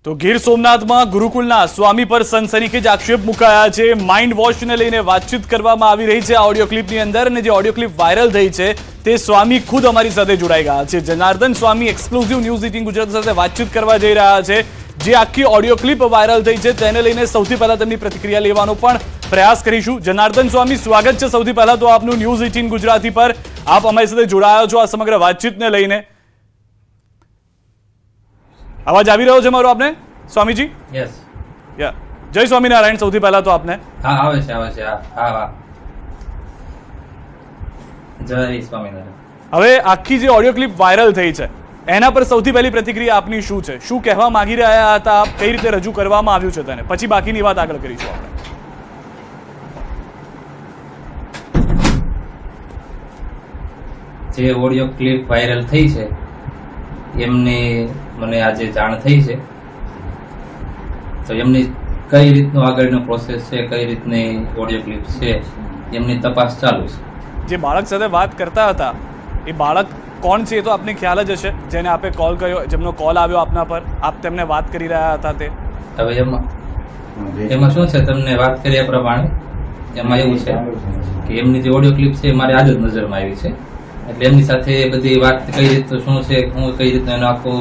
તો ગીર સોમનાથમાં ગુરુકુલના સ્વામી પર સનસનીખેજ આક્ષેપ મુકાયા છે. માઇન્ડ વોશને લઈને વાતચીત કરવામાં આવી રહી છે આ ઓડિયો ક્લિપની અંદર, અને જે ઓડિયો ક્લિપ વાયરલ થઈ છે તે સ્વામી ખુદ અમારી સાથે જોડાઈ ગયા છે. જનાર્દન સ્વામી એક્સક્લુઝિવ ન્યૂઝ 18 ગુજરાત સાથે વાતચીત કરવા જઈ રહ્યા છે. જે આખી ઓડિયો ક્લિપ વાયરલ થઈ છે તેને લઈને સૌથી પહેલા તેમની પ્રતિક્રિયા લેવાનો પણ પ્રયાસ કરીશું. જનાર્દન સ્વામી, સ્વાગત છે સૌથી પહેલા તો આપનું ન્યૂઝ 18 ગુજરાતી પર. આપ અમારી સાથે જોડાયા છો આ સમગ્ર વાતચીતને લઈને. અવાજ આવી રહ્યો છે મારો આપને સ્વામીજી? યસ. જય સ્વામિનારાયણ. સૌથી પહેલા તો આપને હા આવે છે હા જય સ્વામિનારાયણ. હવે આખી જે ઓડિયો ક્લિપ વાયરલ થઈ છે એના પર સૌથી પહેલી પ્રતિક્રિયા આપની શું છે? શું કહેવા માંગી રહ્યા હતા આપ? કઈ રીતે રજૂ કરવામાં આવ્યું છે તેને? પછી બાકીની વાત આગળ કરીશું આપણે. જે ઓડિયો ક્લિપ વાયરલ થઈ છે એમની મને આજે જાણ થઈ છે, તો એમની કઈ રીતનું આગળનો પ્રોસેસ છે, કઈ રીતની ઓડિયો ક્લિપ છે, એમની તપાસ ચાલુ છે. જે બાળક સાથે વાત કરતા હતા એ બાળક કોણ છે એ તો આપને ખ્યાલ જ હશે, જેને આપે કોલ કર્યો, જેમનો કોલ આવ્યો આપના પર, આપ તેમને વાત કરી રહ્યા હતા તે. હવે એમાં શું છે, તમને વાત કર્યા પ્રમાણે એમાં એવું છે કે એમની જે ઓડિયો ક્લિપ છે એ મારી આજ જ નજરમાં આવી છે. એટલે એમની સાથે બધી વાત કઈ રીતનું શું છે, હું કઈ રીતનું એનો આખો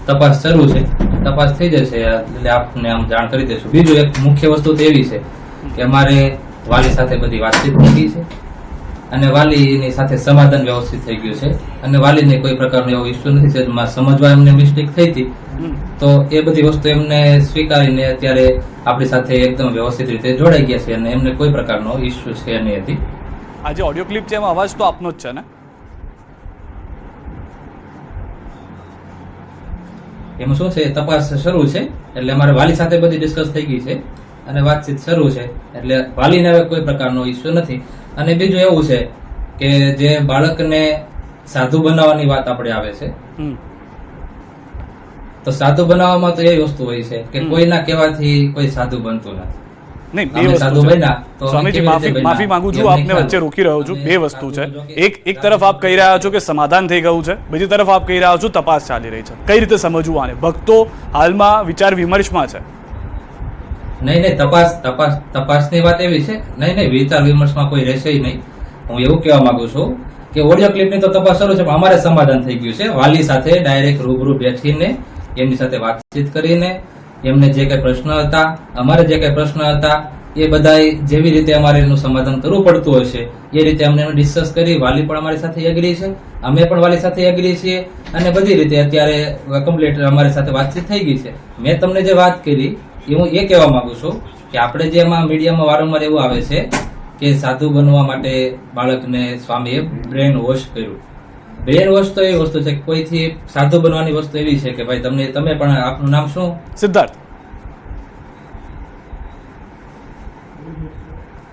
તપાસ શરૂ છે, તપાસ થઈ જશે એટલે આપને આમ જાણ કરી દઈશું. બીજું એક મુખ્ય વસ્તુ તો એવી છે કે અમારે વાલી સાથે બધી વાતચીત થઈ છે અને વાલીની સાથે સમાધાન વ્યવસ્થિત થઈ ગયું છે અને વાલીને કોઈ પ્રકારનો એવો ઇસ્યુ નથી છે. સમજવા એમને મિસ્ટેક થઈ હતી તો એ બધી વસ્તુ એમને સ્વીકારીને અત્યારે આપણી સાથે એકદમ વ્યવસ્થિત રીતે જોડાઈ ગયા છે અને એમને કોઈ પ્રકારનો ઇસ્યુ છે નહીં હતી. આ જે ઓડિયો ક્લિપ છે એમાં અવાજ તો આપનો જ છે ને? એમાં શું છે, તપાસ શરૂ છે એટલે અમારે વાલી સાથે બધી ડિસ્કસ થઈ ગઈ છે અને વાતચીત શરૂ છે એટલે વાલીને હવે કોઈ પ્રકારનો ઇસ્યુ નથી. અને બીજું એવું છે કે જે બાળકને સાધુ બનાવવાની વાત આપણે આવે છે, તો સાધુ બનાવવામાં તો એ વસ્તુ હોય છે કે કોઈના કહેવાથી કોઈ સાધુ બનતું નથી. સ્વામીજી માફી માંગુ છું, આપને વચ્ચે રોકી રહ્યો છું. બે વસ્તુ છે, એક તરફ આપ કહી રહ્યા છો કે સમાધાન થઈ ગયું છે, બીજી તરફ આપ કહી રહ્યા છો તપાસ ચાલી રહી છે. કઈ રીતે સમજવું આને? ભક્તો હાલમાં વિચાર વિમર્શમાં છે. નહીં તપાસની વાત એવી છે, નહીં વિચાર વિમર્શમાં કોઈ રહેશે નહીં. હું એવું કહેવા માંગુ છું કે ઓડિયો ક્લિપની તો તપાસ શરૂ છે, પણ અમારે સમાધાન થઈ ગયું છે. વાલી સાથે ડાયરેક્ટ રૂબરૂ બેસીને એમની સાથે વાતચીત કરીને એમને જે કઈ પ્રશ્ન હતા, અમારે જે કઈ પ્રશ્ન હતા એ બધા જેવી રીતે અમારે એનું સમાધાન કરવું પડતું હશે એ રીતે અમને ડિસ્કસ કરી. વાલી પણ અમારી સાથે એગ્રી છે, અમે પણ વાલી સાથે એગ્રી છીએ અને બધી રીતે અત્યારે કમ્પ્લીટ અમારી સાથે વાતચીત થઈ ગઈ છે. મેં તમને જે વાત કરી એ હું એ કહેવા માંગુ છું કે આપણે જે એમાં મીડિયામાં વારંવાર એવું આવે છે કે સાધુ બનવા માટે બાળકને સ્વામીએ બ્રેન વોશ કર્યું. બ્રેન વોશ તો એ વસ્તુ છે, કોઈથી સાધુ બનવાની વસ્તુ એવી છે કે ભાઈ તમે પણ, આપનું નામ શું? સિદ્ધાર્થ.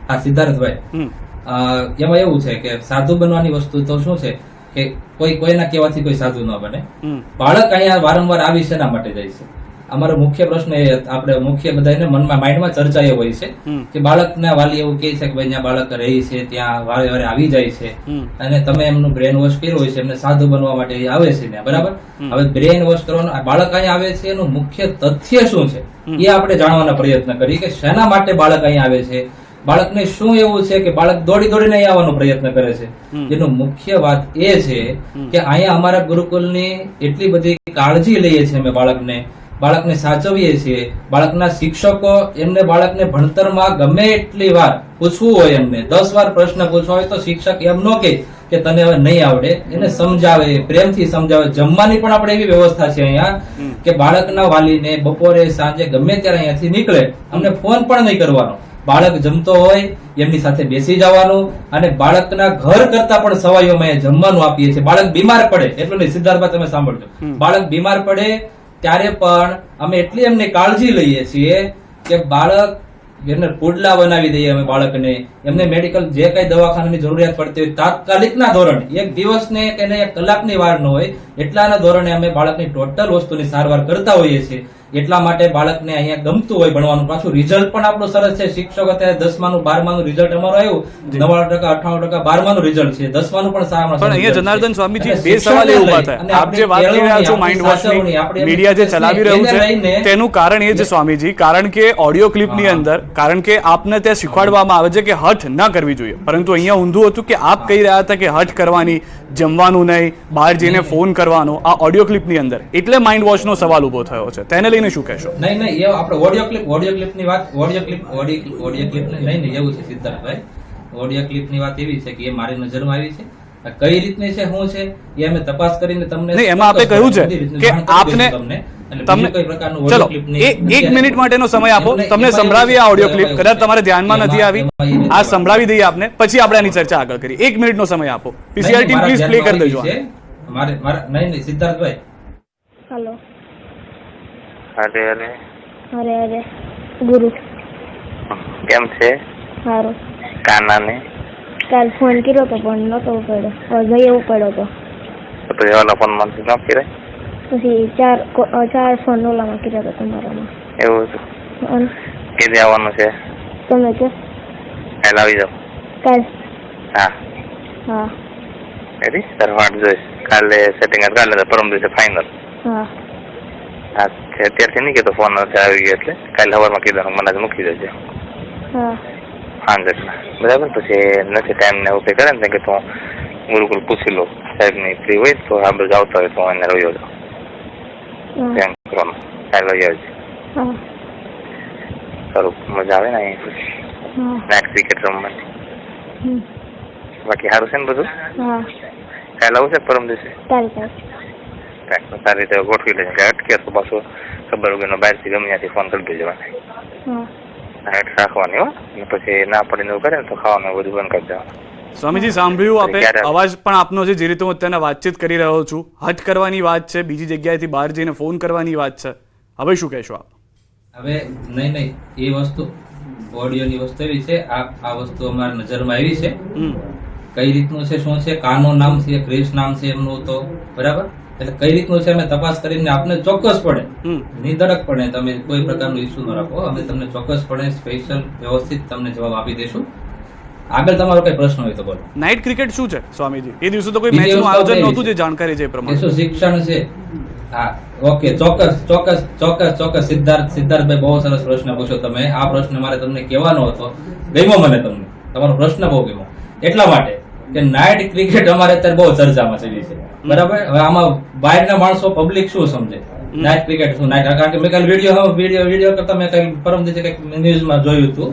હા, સિદ્ધાર્થભાઈ. એમાં એવું છે કે સાધુ બનવાની વસ્તુ તો શું છે કે કોઈના કહેવાથી કોઈ સાધુ ન બને. બાળક અહીંયા વારંવાર આવી શેના માટે જાય છે? અમારો મુખ્ય પ્રશ્ન એ આપણે મુખ્ય બધાને મનમાં માઇન્ડમાં ચર્ચા એ હોય છે કે બાળકના વાલી એવું કહે છે કે ભાઈ જ્યાં બાળક રહે છે ત્યાં વારે વારે આવી જાય છે અને તમે એમનું બ્રેન વોશ કર્યું હોય છે, એમને સાધુ બનવા માટે આવે છે ત્યાં, બરાબર? હવે બ્રેન વોશ કરવાનું બાળક અહીંયા આવે છે એનું મુખ્ય તથ્ય શું છે એ આપણે જાણવાના પ્રયત્ન કરીએ કે શેના માટે બાળક અહીંયા આવે છે, બાળકને શું એવું છે કે બાળક દોડીને અહીંયા આવવાનો પ્રયત્ન કરે છે. એનું મુખ્ય વાત એ છે કે અહીંયા અમારા ગુરુકુલની એટલી બધી કાળજી લઈએ છીએ અમે બાળકને સાચવીએ છીએ. બાળકના શિક્ષકો એમને બાળકને ભણતરમાં ગમે એટલી વાર પૂછવું હોય, એમને 10 વાર પ્રશ્ન પૂછવા હોય તો શિક્ષક એમ ન કહે કે તને હવે નહીં આવડે, એને સમજાવે, પ્રેમથી સમજાવે. જમવાની પણ આપણે એવી વ્યવસ્થા છે અહીંયા કે બાળકના વાલીને બપોરે સાંજે ગમે ત્યારે અહીંયાથી નીકળે અમને ફોન પણ નહીં કરવાનો. બાળક જમતો હોય એમની સાથે બેસી જવાનું અને બાળકના ઘર કરતા પણ સવાઈઓમાં જમવાનું આપીએ છીએ. બાળક બીમાર પડે એટલું નહીં, સિદ્ધાર્થભાઈ તમે સાંભળજો, બાળક બીમાર પડે ત્યારે પણ અમે એટલી એમની કાળજી લઈએ છીએ કે બાળક એને પુડલા બનાવી દઈએ અમે બાળકને. એમને મેડિકલ જે કઈ દવાખાનાની જરૂરિયાત પડતી હોય તાત્કાલિકના ધોરણે, એક દિવસને કે એક કલાકની વાર ન હોય એટલાના ધોરણે અમે બાળકની ટોટલ વસ્તુની સારવાર કરતા હોઈએ છીએ. એટલા માટે બાળકને અહીંયા ગમતું હોય ભણવાનું, પાછું રિઝલ્ટ પણ આપણું સરસ છે. શિક્ષકો અત્યારે 10માનું 12માનું રિઝલ્ટ અમારું આવ્યું, 99%, 98%, 12માનું રિઝલ્ટ છે, 10માનું પણ સારામાં પણ અહીંયા જનાર્દન સ્વામીજી બે સવાલ એ ઉભા થાય. આપ જે વાત કરી રહ્યા છો માઇન્ડ વોશની, મીડિયા જે ચલાવી રહ્યું છે તેનું કારણ એ છે સ્વામીજી, કારણ કે ઓડિયો ક્લિપની અંદર, કારણ કે આપને ત્યાં શીખવાડવામાં આવે છે કે હઠ ન કરવી જોઈએ, પરંતુ અહીંયા ઊંધું હતું કે આપ કહી રહ્યા હતા કે હઠ કરવાની, જમવાનું નહીં, બહાર જઈને ફોન કરવાનો, આ ઓડિયો ક્લિપની અંદર, એટલે માઇન્ડ વોશનો સવાલ ઉભો થયો છે. તેને લઈને શું કહેશો? નહીં એ આપણે ઓડિયો ક્લિપની વાત, ઓડિયો ક્લિપ નહીં એવું છે સિદ્ધાર્થભાઈ, ઓડિયો ક્લિપની વાત એવી છે કે એ મારી નજરમાં આવી છે, કઈ રીતની છે શું છે એ અમે તપાસ કરીને તમને નહીં, એમાં આપે કહ્યું છે કે આપને તમને ચલો એક મિનિટ માટેનો સમય આપો, તમને સંભળાવીએ આ ઓડિયો ક્લિપ, કદાચ તમારે ધ્યાનમાં નથી આવી, આ સંભળાવી દઈએ આપને, પછી આપણે આની ચર્ચા આગળ કરીએ. 1 મિનિટનો સમય આપો. પીસીઆર ટીમ પ્લીઝ પ્લે કરી દેજો. નહીં સિદ્ધાર્થભાઈ. हेलो અરે અરે अरे अरे गुरु કેમ છે સારું. કાનાને? કાલ ફોન કર્યો તો પણ નતો ઉપાડ્યો, ભાઈએ ઉપાડ્યો તો, તો પછી ઓલા ફોન માંથી ન કરે? પછી ચાર ફોન ઓલામાં કર્યો તો તમારામાં. એવું છે? અને કેદી આવવાનું છે? તમે કે કાલ આવી જાવ. કાલ? હા હા રેડી, તાર વાટ જોઈશ. કાલે સેટિંગ કાલે તો પરમ દિવસે ફાઇનલ. હા હા છે, અત્યારથી નહીં કહેતો ફોન આવી ગયો એટલે કાલે સવારમાં કીધું મને જ મૂકી દેજો. હા સાંજે બરાબર. પછી નથી ટાઈમ ને એવું કંઈ કરે ને કે તું ગુરુકુલ પૂછી લો સાહેબની ફ્રી હોય તો આ બધું આવતા હોય તો એને રહ્યો જાઓ. હા કરવાનું કાલે લઈ આવજો. હા સારું, મજા આવે ને અહીં પછી હા નાઇટ ક્રિકેટ રમવાની. હમ. બાકી સારું છે ને બધું? હા કાલે આવું છે પરમ દિવસે? કાલ કાલ કાંઈક સારી રીતે ગોઠવી લેજો કે અટકે તો પાછું ખબર વગરનો બહારથી ગમે ત્યાંથી ફોન કરી દેજો. હા હેઠ રાખવાની હો, અને પછી ના પડીને એવું કરે ને તો ખાવાનું બધું બંધ કરી દેવાનું. સ્વામીજી સાંભળ્યું આપે, અવાજ પણ આપનો છે, જે રીતે હું અત્યારે વાતચીત કરી રહ્યો છું, હઠ કરવાની વાત છે, બીજી જગ્યાએથી બહાર જઈને ફોન કરવાની વાત છે, હવે શું કહેશો આપ? હવે નહીં એ વસ્તુ ઓડિયોની વસ્તુ એવી છે, આ વસ્તુ અમારી નજરમાં આવી છે, કઈ રીતનું છે શું છે, કાનો નામ છે, ક્રિશ નામ છે એમનું, તો બરાબર, એટલે કઈ રીતનું છે અમે તપાસ કરીને આપને ચોક્કસપણે નિર્ધડકપણે, તમે કોઈ પ્રકારનું ઇસ્યુ ન રાખો, અમે તમને ચોક્કસપણે સ્પેશિયલ વ્યવસ્થિત તમને જવાબ આપી દઈશું. આગળ તમારો કઈ પ્રશ્ન હોય તો બોલો. નાઇટ ક્રિકેટ શું છે સ્વામીજી? એ દિવસે તો કોઈ મેચનું આયોજન નહોતું, જે જાણકારી છે એ પ્રમાણે. શું શિક્ષણ છે? હા ઓકે, ચોક્કસ સિદ્ધાર્થભાઈ બહુ સરસ પ્રશ્ન પૂછ્યો તમે. આ પ્રશ્ન મારે તમને કહેવાનો હતો, ગમ્યો મને તમને, તમારો પ્રશ્ન બહુ ગમ્યો, એટલા માટે કે નાઇટ ક્રિકેટ અમારે અત્યારે બહુ ચર્ચામાં ચડી છે, બરાબર. હવે આમાં બહારના માણસો પબ્લિક શું સમજે નાઇટ ક્રિકેટ શું? કારણ કે મેં કાલે વિડીયો કરતા મેં કઈ પરમ દિવસે કઈક ન્યૂઝમાં જોયું હતું,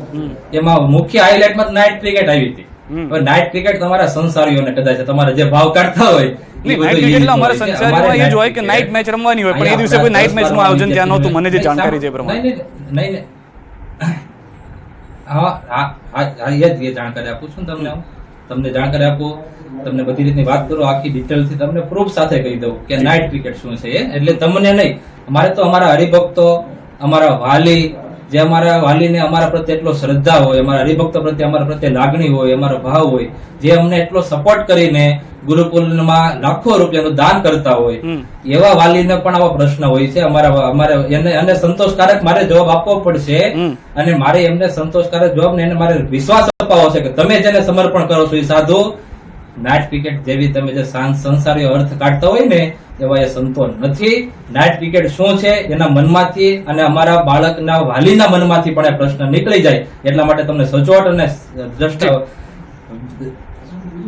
એમાં મુખ્ય હાઇલાઇટમાં નાઇટ ક્રિકેટ આવી હતી. હવે નાઇટ ક્રિકેટ તમારા સંસારીઓને કદાચ તમારે જે ભાવ કાઢતા હોય, નાઇટ ક્રિકેટ અમારા સંસારમાં એ જ હોય કે નાઇટ મેચ રમવાની હોય, પણ એ દિવસે કોઈ નાઇટ મેચનું આયોજન ત્યાં નહોતું, મને જે જાણકારી છે એ પ્રમાણે. નહીં હા એ જાણકારી આપું છું તમને જાણકારી આપું, તમને બધી રીતની વાત કરું, આખી ડિટેલથી તમને પ્રૂફ સાથે કહી દઉં કે નાઇટ ક્રિકેટ શું છે. એટલે તમને નહીં, અમારે તો અમારા હરિભક્તો, અમારા વાલી, જે અમારા વાલીને અમારા પ્રત્યે એટલો શ્રદ્ધા હોય, અમારા હરિભક્તો પ્રત્યે અમારા પ્રત્યે લાગણી હોય, અમારો ભાવ હોય, જે અમને એટલો સપોર્ટ કરીને ગુરુકુલમાં લાખો રૂપિયાનું દાન કરતા હોય, એવા વાલીને પણ આવા પ્રશ્ન હોય છે. અમારે એને સંતોષકારક મારે જવાબ આપવો પડશે, અને મારે એમને સંતોષકારક જવાબ ને એને મારે વિશ્વાસ અપાવવો છે કે તમે જેને સમર્પણ કરો છો એ સાધુ નાઇટ ક્રિકેટ જેવી તમે જે સંસારીય અર્થ કાઢતા હોય ને એવા એ સંતો નથી. નાઇટ ક્રિકેટ શું છે એના મનમાંથી અને અમારા બાળકના વાલીના મનમાંથી પણ એ પ્રશ્ન નીકળી જાય, એટલા માટે તમને સચોટ અને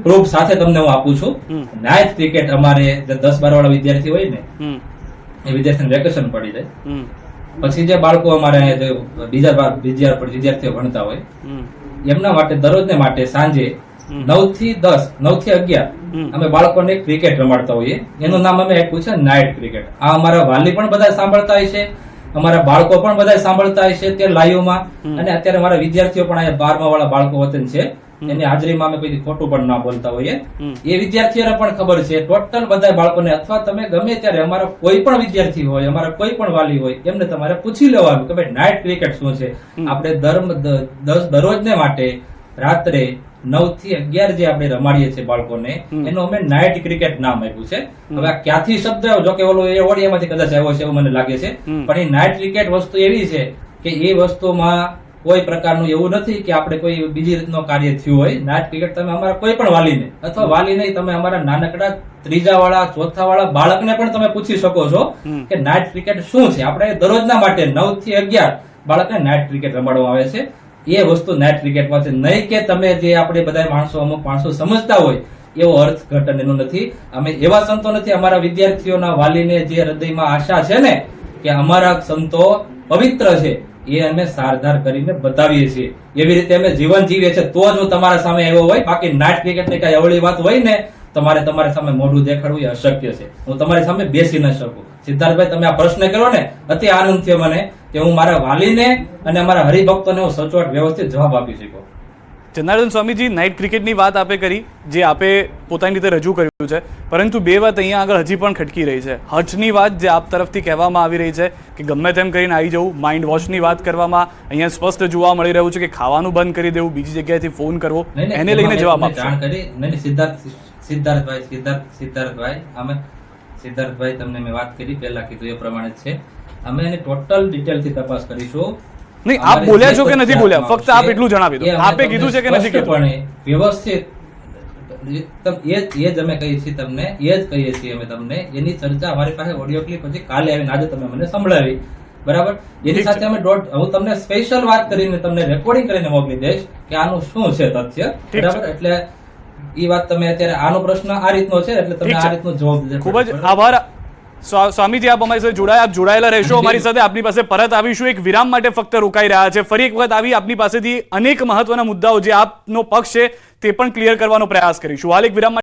પ્રૂફ સાથે તમને હું આપું છું. નાઇટ ક્રિકેટ અમારે જે 10-12 વાળા વિદ્યાર્થી હોય ને એ વિદ્યાર્થીને વેકેશન પડી જાય, પછી જે બાળકો અમારે બીજા વિદ્યાર્થીઓ ભણતા હોય એમના માટે દરરોજને માટે સાંજે 9 થી 10, 9 થી 11 અમે બાળકોને ક્રિકેટ રમાડતા હોઈએ. એનું નામ અમે આપ્યું છે નાઇટ ક્રિકેટ. આ અમારા વાલી પણ બધા સાંભળતા હોય છે, અમારા બાળકો પણ બધા સાંભળતા હોય છે તે લાઈવમાં, અને અત્યારે મારા વિદ્યાર્થીઓ પણ અહીંયા 12મા વાળા બાળકો વતન છે, એની હાજરીમાં અમે કોઈ ખોટું પણ ના બોલતા હોઈએ. એ વિદ્યાર્થીઓને પણ ખબર છે, ટોટલ બધા બાળકોને, અથવા તમે ગમે ત્યારે અમારા કોઈ પણ વિદ્યાર્થી હોય, અમારા કોઈ પણ વાલી હોય, એમને તમારે પૂછી લેવાનું કે ભાઈ નાઇટ ક્રિકેટ શું છે. આપણે દરરોજને માટે રાત્રે 9 થી 11 જે આપણે રમાડીએ છીએ બાળકોને એનું અમે નાઇટ ક્રિકેટ નામ આપ્યું છે. હવે આ ક્યાંથી શબ્દ આવ્યો? જો કે ઓલો એ ઓડિયામાંથી કદાચ આવ્યો છે એવું મને લાગે છે. પણ એ નાઇટ ક્રિકેટ વસ્તુ એવી છે કે એ વસ્તુમાં કોઈ પ્રકારનું એવું નથી કે આપણે કોઈ બીજી રીતનો કાર્ય થયું હોય. નાઇટ ક્રિકેટ તમે અમારા કોઈ પણ વાલીને અથવા વાલી નહીં, તમે અમારા નાનકડા 3જા વાળા 4થા વાળા બાળકને પણ તમે પૂછી શકો છો કે નાઇટ ક્રિકેટ શું છે. આપણે દરરોજના માટે 9 થી 11 બાળકને નાઇટ ક્રિકેટ રમાડવામાં આવે છે. એ વસ્તુ નાઇટ ક્રિકેટમાં છે, નહીં કે તમે જે આપણે બધા અમુક માણસો સમજતા હોય એવો અર્થઘટન એનું નથી. અમે એવા સંતો નથી. અમારા વિદ્યાર્થીઓના વાલીને જે હૃદયમાં આશા છે ને કે અમારા સંતો પવિત્ર છે, એ અમે સારધાર કરીને બતાવીએ છીએ. એવી રીતે અમે જીવન જીવીએ છીએ, તો જ હું તમારા સામે આવ્યો હોય. બાકી નાઇટ ક્રિકેટ ની કઈ અવળી વાત હોય ને તમારે તમારી સામે મોઢું દેખાડવું એ અશક્ય છે. હું તમારી સામે બેસી ન શકું. સિદ્ધાર્થભાઈ, તમે આ પ્રશ્ન કર્યો ને, અતિ આનંદ થયો મને કે હું મારા વાલીને અને અમારા હરિભક્તોને હું સચોટ વ્યવસ્થિત જવાબ આપી શકું. જનાર્દન સ્વામીજી, નાઇટ ક્રિકેટની વાત આપે કરી, જે આપે પોતાની રીતે રજૂ કર્યું છે, પરંતુ બે વાત અહીંયા આગળ હજી પણ ખટકી રહી છે. હઠની વાત જે આપ તરફથી કહેવામાં આવી રહી છે કે ગમે તેમ કરીને આવી જવું, માઇન્ડ વોશની વાત કરવામાં અહીંયા સ્પષ્ટ જોવા મળી રહ્યું છે કે ખાવાનું બંધ કરી દેવું, બીજી જગ્યાએથી ફોન કરવો, એને લઈને જવાબ આપશો? જાણ કરી નહીં. સિદ્ધાર્થભાઈ તમને મેં વાત કરી પહેલા કીધું એ પ્રમાણે જ છે. અમે એની ટોટલ ડિટેલથી તપાસ કરીશું. નહીં, આપ બોલ્યા છો કે નથી બોલ્યા? ફક્ત આપ એટલું જણાવી દો, આપે કીધું છે કે નથી કીધું? વ્યવસ્થિત એ જ અમે કહીએ છીએ તમને, એ જ કહીએ છીએ અમે તમને. એની ચર્ચા અમારી પાસે ઓડિયો ક્લિપ હજી કાલે આવીને આજે તમે મને સંભળાવી, બરાબર? એની સાથે અમે હું તમને સ્પેશિયલ વાત કરીને તમને રેકોર્ડિંગ કરીને મોકલી દઈશ કે આનું શું છે તથ્ય, બરાબર? એટલે એ વાત તમે અત્યારે આનો પ્રશ્ન આ રીતનો છે એટલે તમે આ રીતનો જવાબ દેજો. ખૂબ જ આભાર સ્વામીજી, આપ અમારી સાથે જોડાયા. આપ જોડાયેલા રહેશો અમારી સાથે. આપની પાસે પરત આવીશું. એક વિરામ માટે ફક્ત રોકાઈ રહ્યા છે. ફરી એક વખત આવી આપની પાસેથી અનેક મહત્વના મુદ્દાઓ જે આપનો પક્ષ છે તે પણ ક્લિયર કરવાનો પ્રયાસ કરીશું. હાલ એક વિરામ.